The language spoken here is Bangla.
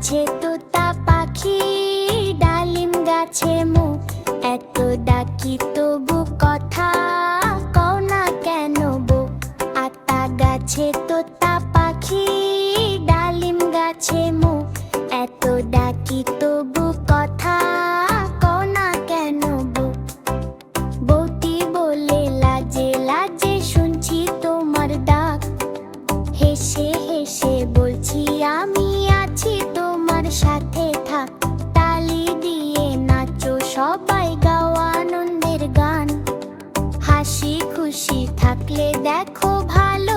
গাছে তোতা পাখি, ডালিম গাছে মুখ, এত ডাকি তবু কথা কও না কেন বউ। আতা গাছে তোতা পাখি, ডালিম গাছে মুখ, এত ডাকি তবু কথা কও না কেন বউ। বউটি বলে লাজে লাজে শুনছি তোমার ডাক, হেসে হেসে বলছি আমি আছি তোমার সাথে থাক। তালি দিয়ে নাচো সবাই, গাও আনন্দের গান, হাসি খুশি থাকলে দেখো ভালো